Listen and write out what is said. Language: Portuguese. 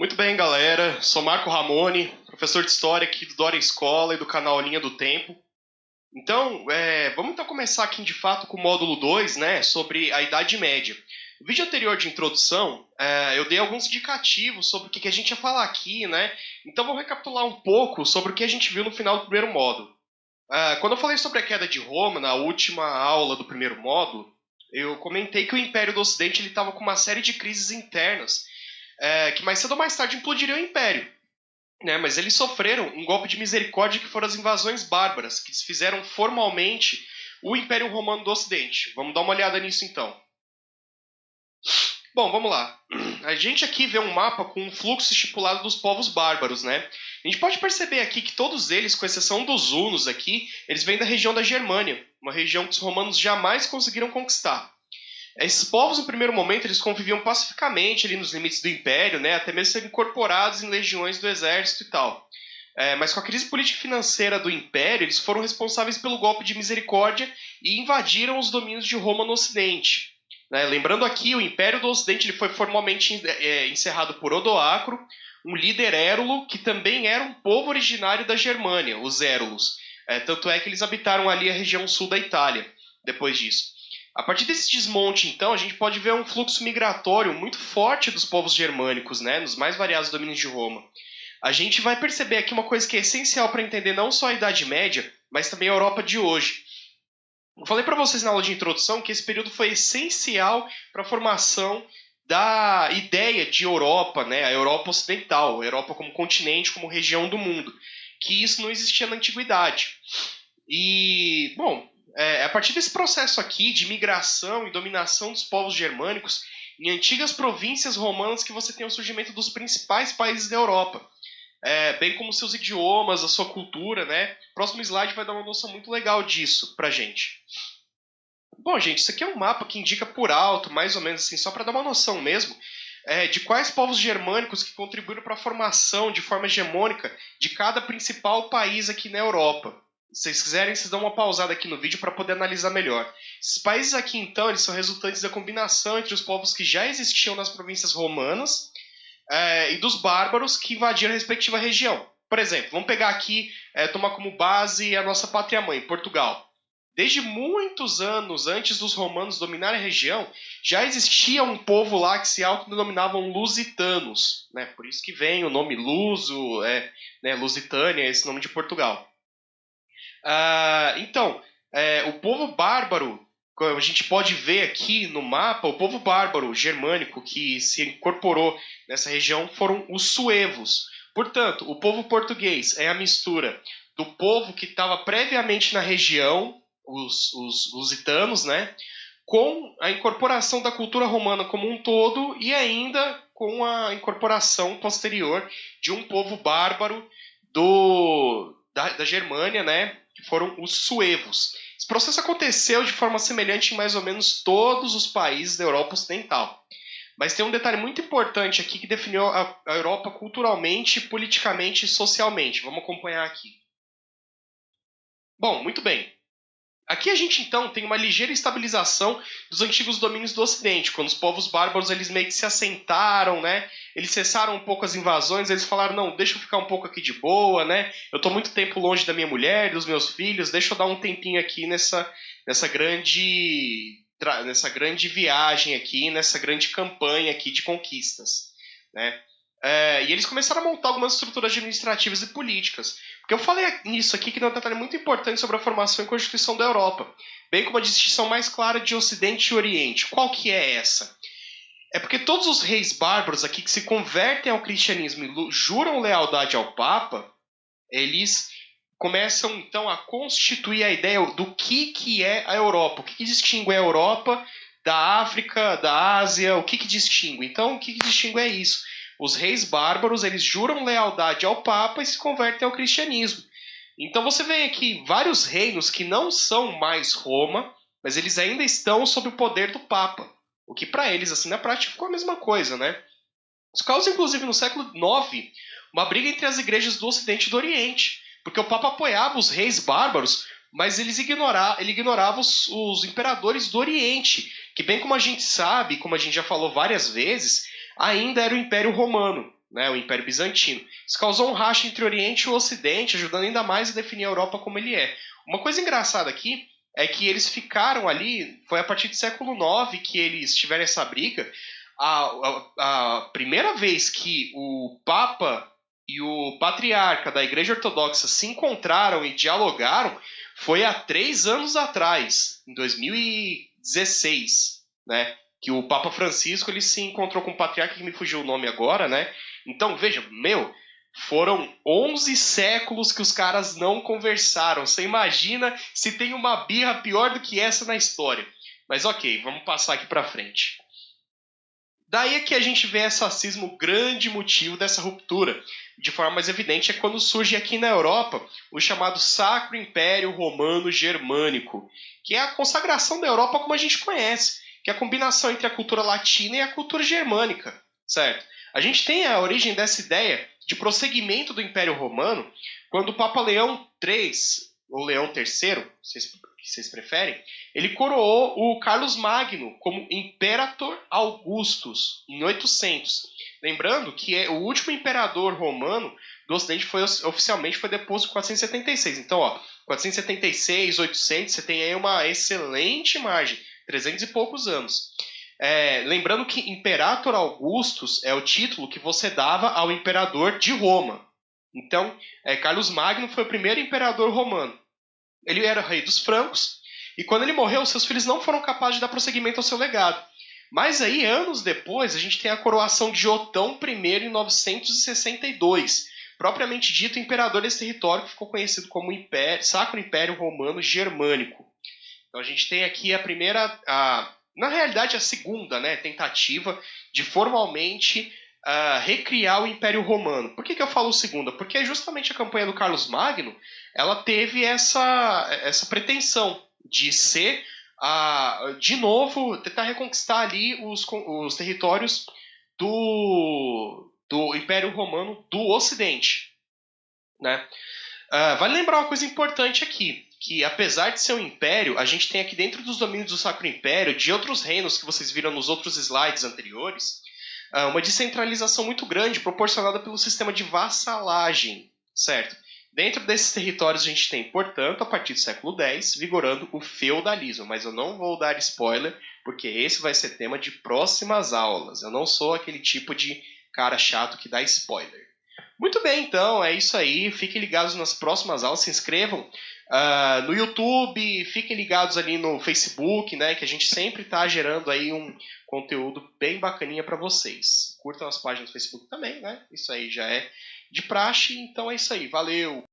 Muito bem, galera. Sou Marco Ramone, professor de História aqui do Dória Escola e do canal Linha do Tempo. Então, vamos então começar aqui de fato com o módulo 2, né, sobre a Idade Média. No vídeo anterior de introdução, eu dei alguns indicativos sobre o que a gente ia falar aqui, né? Então vou recapitular um pouco sobre o que a gente viu no final do primeiro módulo. Quando eu falei sobre a queda de Roma, na última aula do primeiro módulo, eu comentei que o Império do Ocidente estava com uma série de crises internas, que mais cedo ou mais tarde implodiriam o Império. Né? Mas eles sofreram um golpe de misericórdia que foram as invasões bárbaras, que desfizeram formalmente o Império Romano do Ocidente. Vamos dar uma olhada nisso então. Bom, vamos lá. A gente aqui vê um mapa com um fluxo estipulado dos povos bárbaros, né? A gente pode perceber aqui que todos eles, com exceção dos hunos aqui, eles vêm da região da Germânia, uma região que os romanos jamais conseguiram conquistar. Esses povos, no primeiro momento, eles conviviam pacificamente ali nos limites do Império, né, até mesmo serem incorporados em legiões do exército e tal. Mas com a crise política e financeira do Império, eles foram responsáveis pelo golpe de misericórdia e invadiram os domínios de Roma no Ocidente. Lembrando aqui, o Império do Ocidente ele foi formalmente encerrado por Odoacro, um líder érulo que também era um povo originário da Germânia, os érulos. Tanto é que eles habitaram ali a região sul da Itália, depois disso. A partir desse desmonte, então, a gente pode ver um fluxo migratório muito forte dos povos germânicos, né, nos mais variados domínios de Roma. A gente vai perceber aqui uma coisa que é essencial para entender não só a Idade Média, mas também a Europa de hoje. Eu falei para vocês na aula de introdução que esse período foi essencial para a formação da ideia de Europa, né, a Europa ocidental, a Europa como continente, como região do mundo, que isso não existia na Antiguidade. E, bom, a partir desse processo aqui de migração e dominação dos povos germânicos em antigas províncias romanas que você tem o surgimento dos principais países da Europa, bem como seus idiomas, a sua cultura, né? O próximo slide vai dar uma noção muito legal disso pra gente. Bom, gente, isso aqui é um mapa que indica por alto, mais ou menos assim, só para dar uma noção mesmo, de quais povos germânicos que contribuíram para a formação de forma hegemônica de cada principal país aqui na Europa. Se vocês quiserem, vocês dão uma pausada aqui no vídeo para poder analisar melhor. Esses países aqui, então, eles são resultantes da combinação entre os povos que já existiam nas províncias romanas e dos bárbaros que invadiram a respectiva região. Por exemplo, vamos pegar aqui, tomar como base a nossa pátria-mãe, Portugal. Desde muitos anos antes dos romanos dominarem a região, já existia um povo lá que se autodenominavam lusitanos. Né? Por isso que vem o nome luso, Lusitânia, esse nome de Portugal. Então, o povo bárbaro, a gente pode ver aqui no mapa, o povo bárbaro germânico que se incorporou nessa região foram os suevos. Portanto, o povo português é a mistura do povo que estava previamente na região, os lusitanos, né, com a incorporação da cultura romana como um todo e ainda com a incorporação posterior de um povo bárbaro da Germânia, né, que foram os suevos. Esse processo aconteceu de forma semelhante em mais ou menos todos os países da Europa Ocidental. Mas tem um detalhe muito importante aqui que definiu a Europa culturalmente, politicamente e socialmente. Vamos acompanhar aqui. Bom, muito bem. Aqui a gente, então, tem uma ligeira estabilização dos antigos domínios do Ocidente, quando os povos bárbaros eles meio que se assentaram, né? Eles cessaram um pouco as invasões, eles falaram, não, deixa eu ficar um pouco aqui de boa, né? Eu estou muito tempo longe da minha mulher, dos meus filhos, deixa eu dar um tempinho aqui nessa grande viagem aqui, nessa grande campanha aqui de conquistas, né? E eles começaram a montar algumas estruturas administrativas e políticas. Porque eu falei nisso aqui que tem um detalhe muito importante sobre a formação e constituição da Europa, bem como a distinção mais clara de Ocidente e Oriente. Qual que é essa? É porque todos os reis bárbaros aqui que se convertem ao cristianismo e juram lealdade ao Papa, eles começam então a constituir a ideia do que é a Europa. O que distingue a Europa da África, da Ásia, o que distingue? Então, o que distingue é isso. Os reis bárbaros, eles juram lealdade ao Papa e se convertem ao cristianismo. Então você vê aqui vários reinos que não são mais Roma, mas eles ainda estão sob o poder do Papa. O que para eles, assim, na prática, ficou a mesma coisa, né? Isso causa, inclusive, no século IX, uma briga entre as igrejas do Ocidente e do Oriente. Porque o Papa apoiava os reis bárbaros, mas ele ignorava os imperadores do Oriente, que bem como a gente sabe, como a gente já falou várias vezes, ainda era o Império Romano. né, o Império Bizantino. Isso causou um racha entre o Oriente e o Ocidente, ajudando ainda mais a definir a Europa como ele é. Uma coisa engraçada aqui é que eles ficaram ali, foi a partir do século IX que eles tiveram essa briga. A primeira vez que o Papa e o Patriarca da Igreja Ortodoxa se encontraram e dialogaram foi há 3 anos atrás, em 2016, né? Que o Papa Francisco ele se encontrou com o Patriarca, que me fugiu o nome agora, né? Então, veja, foram 11 séculos que os caras não conversaram. Você imagina se tem uma birra pior do que essa na história. Mas ok, vamos passar aqui para frente. Daí é que a gente vê esse racismo, o grande motivo dessa ruptura. De forma mais evidente é quando surge aqui na Europa o chamado Sacro Império Romano Germânico, que é a consagração da Europa como a gente conhece, que é a combinação entre a cultura latina e a cultura germânica, certo? A gente tem a origem dessa ideia de prosseguimento do Império Romano quando o Papa Leão III, ou Leão III, que vocês preferem, ele coroou o Carlos Magno como Imperator Augustus em 800. Lembrando que o último imperador romano do Ocidente oficialmente foi deposto em 476. Então, 476, 800, você tem aí uma excelente margem, 300 e poucos anos. Lembrando que Imperator Augustus é o título que você dava ao imperador de Roma. Então, Carlos Magno foi o primeiro imperador romano. Ele era rei dos francos, e quando ele morreu, seus filhos não foram capazes de dar prosseguimento ao seu legado. Mas aí, anos depois, a gente tem a coroação de Otão I em 962, propriamente dito imperador desse território, que ficou conhecido como Sacro Império Romano Germânico. Então a gente tem aqui a primeira, na realidade a segunda, né, tentativa de formalmente recriar o Império Romano. Por que eu falo segunda? Porque justamente a campanha do Carlos Magno, ela teve essa pretensão de ser, de novo, tentar reconquistar ali os territórios do Império Romano do Ocidente, né? Vale lembrar uma coisa importante aqui, que apesar de ser um império, a gente tem aqui dentro dos domínios do Sacro Império, de outros reinos que vocês viram nos outros slides anteriores, uma descentralização muito grande, proporcionada pelo sistema de vassalagem, certo? Dentro desses territórios a gente tem, portanto, a partir do século X, vigorando o feudalismo, mas eu não vou dar spoiler, porque esse vai ser tema de próximas aulas. Eu não sou aquele tipo de cara chato que dá spoiler. Muito bem, então, é isso aí. Fiquem ligados nas próximas aulas, se inscrevam no YouTube, fiquem ligados ali no Facebook, né, que a gente sempre está gerando aí um conteúdo bem bacaninha para vocês. Curtam as páginas do Facebook também, né? Isso aí já é de praxe, então é isso aí. Valeu!